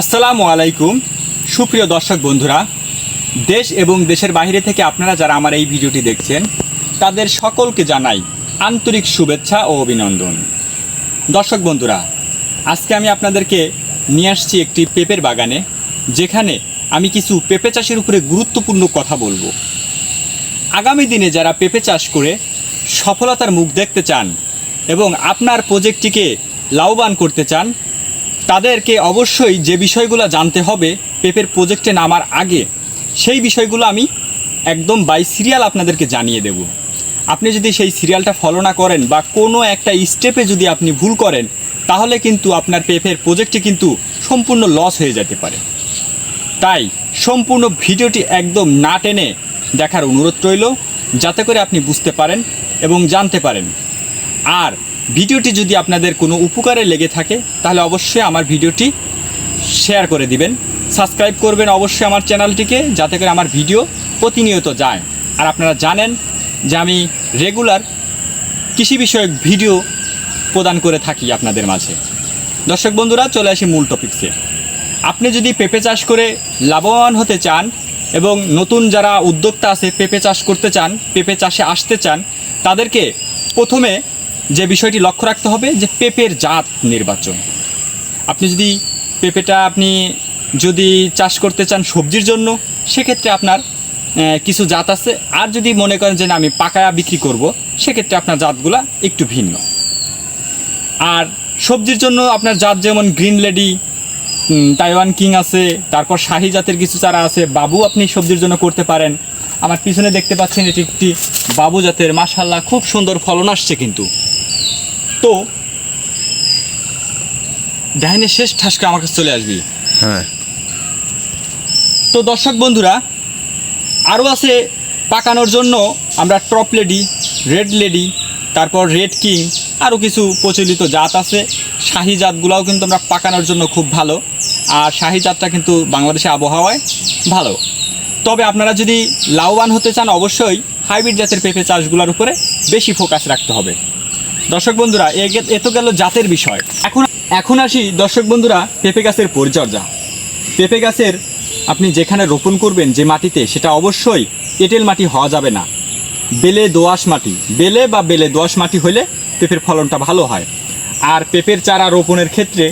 আসসালামু আলাইকুম সুপ্রিয় দর্শক বন্ধুরা, দেশ এবং দেশের বাইরে থেকে আপনারা যারা আমার এই ভিডিওটি দেখছেন তাদের সকলকে জানাই আন্তরিক শুভেচ্ছা ও অভিনন্দন। দর্শক বন্ধুরা, আজকে আমি আপনাদেরকে নিয়ে আসছি একটি পেঁপের বাগানে, যেখানে আমি কিছু পেঁপে চাষের উপরে গুরুত্বপূর্ণ কথা বলবো। আগামী দিনে যারা পেঁপে চাষ করে সফলতার মুখ দেখতে চান এবং আপনার প্রজেক্টটিকে লাভবান করতে চান, তাদেরকে অবশ্যই যে বিষয়গুলো জানতে হবে পেঁপের প্রজেক্টে নামার আগে, সেই বিষয়গুলো আমি একদম বাই সিরিয়াল আপনাদেরকে জানিয়ে দেব। আপনি যদি সেই সিরিয়ালটা ফলো না করেন বা কোনো একটা স্টেপে যদি আপনি ভুল করেন, তাহলে কিন্তু আপনার পেঁপের প্রজেক্টটি কিন্তু সম্পূর্ণ লস হয়ে যেতে পারে। তাই সম্পূর্ণ ভিডিওটি একদম না টেনে দেখার অনুরোধ রইল, যাতে করে আপনি বুঝতে পারেন এবং জানতে পারেন। আর ভিডিওটি যদি আপনাদের কোনো উপকারে লেগে থাকে, তাহলে অবশ্যই আমার ভিডিওটি শেয়ার করে দিবেন, সাবস্ক্রাইব করবেন অবশ্যই আমার চ্যানেলটিকে, যাতে করে আমার ভিডিও প্রতিনিয়ত যায়। আর আপনারা জানেন যে আমি রেগুলার কৃষি বিষয়ক ভিডিও প্রদান করে থাকি আপনাদের মাঝে। দর্শক বন্ধুরা, চলে আসি মূল টপিকসে। আপনি যদি পেঁপে চাষ করে লাভবান হতে চান এবং নতুন যারা উদ্যোক্তা আছে পেঁপে চাষ করতে চান, পেঁপে চাষে আসতে চান, তাদেরকে প্রথমে যে বিষয়টি লক্ষ্য রাখতে হবে যে পেঁপের জাত নির্বাচন। আপনি যদি পেঁপেটা যদি চাষ করতে চান সবজির জন্য, সেক্ষেত্রে আপনার কিছু জাত আছে। আর যদি মনে করেন যে না, আমি পাকায়া বিক্রি করব, সেক্ষেত্রে আপনার জাতগুলা একটু ভিন্ন। আর সবজির জন্য আপনার জাত যেমন গ্রিন লেডি, তাইওয়ান কিং আছে, তারপর শাহি জাতের কিছু চারা আছে। বাবু আপনি সবজির জন্য করতে পারেন। আমার পিছনে দেখতে পাচ্ছেন এটি একটি বাবু জাতের, মাশাআল্লাহ খুব সুন্দর ফলন আসছে। কিন্তু তো ডাইনের শেষ ঠাসকে আমার কাছে চলে আসবি। হ্যাঁ, তো দর্শক বন্ধুরা, আরও আছে পাকানোর জন্য আমরা টপ লেডি, রেড লেডি, তারপর রেড কিং, আরও কিছু প্রচলিত জাত আছে। শাহি জাতগুলোও কিন্তু আমরা পাকানোর জন্য খুব ভালো। আর শাহি জাতটা কিন্তু বাংলাদেশে আবহাওয়ায় ভালো। তবে আপনারা যদি লাভবান হতে চান, অবশ্যই হাইব্রিড জাতের পেঁপে চাষগুলোর উপরে বেশি ফোকাস রাখতে হবে। দর্শক বন্ধুরা, এ তো গেল জাতের বিষয়। এখন আসি দর্শক বন্ধুরা পেঁপে গাছের পরিচর্যা। পেঁপে গাছের আপনি যেখানে রোপণ করবেন যে মাটিতে, সেটা অবশ্যই এঁটেল মাটি হওয়া যাবে না। বেলে দোআঁশ মাটি, বেলে দোআঁশ মাটি হলে পেঁপের ফলনটা ভালো হয়। আর পেঁপের চারা রোপণের ক্ষেত্রে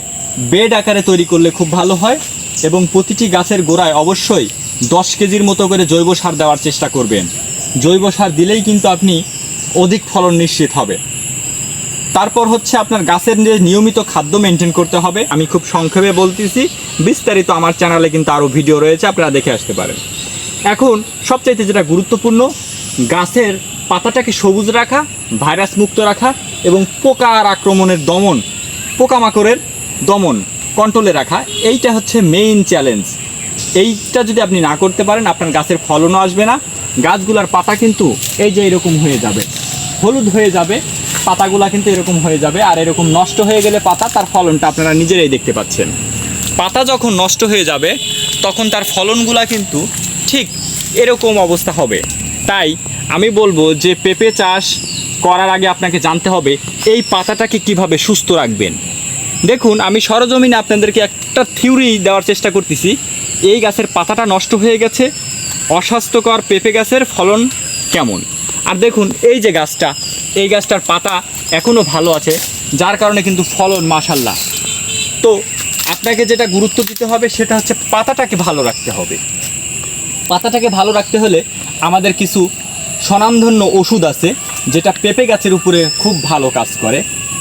বেড আকারে তৈরি করলে খুব ভালো হয়। এবং প্রতিটি গাছের গোড়ায় অবশ্যই 10 কেজির মতো করে জৈব সার দেওয়ার চেষ্টা করবেন। জৈব সার দিলেই কিন্তু আপনি অধিক ফলন নিশ্চিত হবে। তারপর হচ্ছে আপনার গাছের নিয়মিত খাদ্য মেনটেন করতে হবে। আমি খুব সংক্ষেপে বলতেছি, বিস্তারিত আমার চ্যানেলে কিন্তু আরও ভিডিও রয়েছে, আপনারা দেখে আসতে পারেন। এখন সবচাইতে যেটা গুরুত্বপূর্ণ, গাছের পাতাটাকে সবুজ রাখা, ভাইরাস মুক্ত রাখা এবং পোকার আক্রমণের দমন, পোকামাকড়ের দমন কন্ট্রোলে রাখা, এইটা হচ্ছে মেইন চ্যালেঞ্জ। এইটা যদি আপনি না করতে পারেন, আপনার গাছের ফলনও আসবে না। গাছগুলার পাতা কিন্তু এই যে এরকম হয়ে যাবে, হলুদ হয়ে যাবে, পাতাগুলা কিন্তু এরকম হয়ে যাবে। আর এরকম নষ্ট হয়ে গেলে পাতা, তার ফলনটা আপনারা নিজেরাই দেখতে পাচ্ছেন। পাতা যখন নষ্ট হয়ে যাবে, তখন তার ফলনগুলা কিন্তু ঠিক এরকম অবস্থা হবে। তাই আমি বলবো যে পেঁপে চাষ করার আগে আপনাকে জানতে হবে এই পাতাটাকে কিভাবে সুস্থ রাখবেন। দেখুন, আমি সরজমিনে আপনাদেরকে একটা থিওরি দেওয়ার চেষ্টা করতেছি। এই গাছের পাতাটা নষ্ট হয়ে গেছে, অস্বাস্থ্যকর পেঁপে গাছের ফলন কেমন। আর দেখুন এই যে গাছটা, এই গাছটার পাতা এখনও ভালো আছে, যার কারণে কিন্তু ফলন মাশাআল্লাহ। তো আপনাকে যেটা গুরুত্ব দিতে হবে সেটা হচ্ছে পাতাটাকে ভালো রাখতে হবে। পাতাটাকে ভালো রাখতে হলে আমাদের কিছু স্বনামধন্য ওষুধ আছে, যেটা পেঁপে গাছের উপরে খুব ভালো কাজ করে।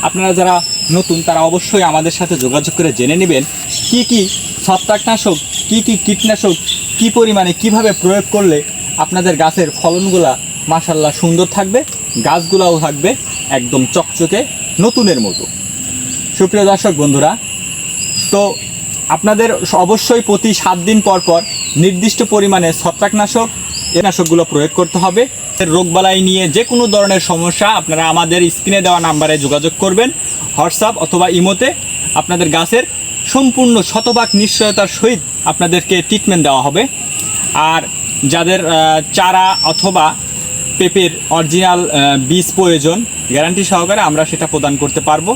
আপনারা যারা নতুন, তারা অবশ্যই আমাদের সাথে যোগাযোগ করে জেনে নেবেন কি কি ছত্রাকনাশক, কি কি কীটনাশক, কি পরিমাণে কিভাবে প্রয়োগ করলে আপনাদের গাছের ফলনগুলা মাশাআল্লাহ সুন্দর থাকবে, গাছগুলাও থাকবে একদম চকচকে নতুনের মতো। সুপ্রিয় দর্শক বন্ধুরা, তো আপনাদের অবশ্যই প্রতি 7 দিন পর পর নির্দিষ্ট পরিমাণে ছত্রাকনাশক, নাশকগুলো প্রয়োগ করতে হবে। রোগবালাই নিয়ে যে কোনো ধরনের সমস্যা আপনারা আমাদের স্ক্রিনে দেওয়া নাম্বারে যোগাযোগ করবেন, হোয়াটসঅ্যাপ অথবা ইমোতে। আপনাদের গাছের সম্পূর্ণ শতভাগ নিশ্চয়তার সহিত আপনাদেরকে ট্রিটমেন্ট দেওয়া হবে। আর যাদের চারা অথবা পেঁপের অরিজিনাল বীজ প্রয়োজন, গ্যারান্টি সহকারে আমরা সেটা প্রদান করতে পারবো।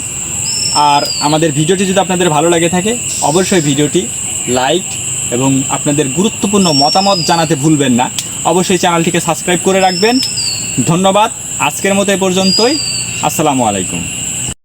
আর আমাদের ভিডিওটি যদি আপনাদের ভালো লাগে থাকে, অবশ্যই ভিডিওটি লাইক এবং আপনাদের গুরুত্বপূর্ণ মতামত জানাতে ভুলবেন না। অবশ্যই চ্যানেলটিকে সাবস্ক্রাইব করে রাখবেন। ধন্যবাদ। আজকের মতো এ পর্যন্তই। আসসালামু আলাইকুম।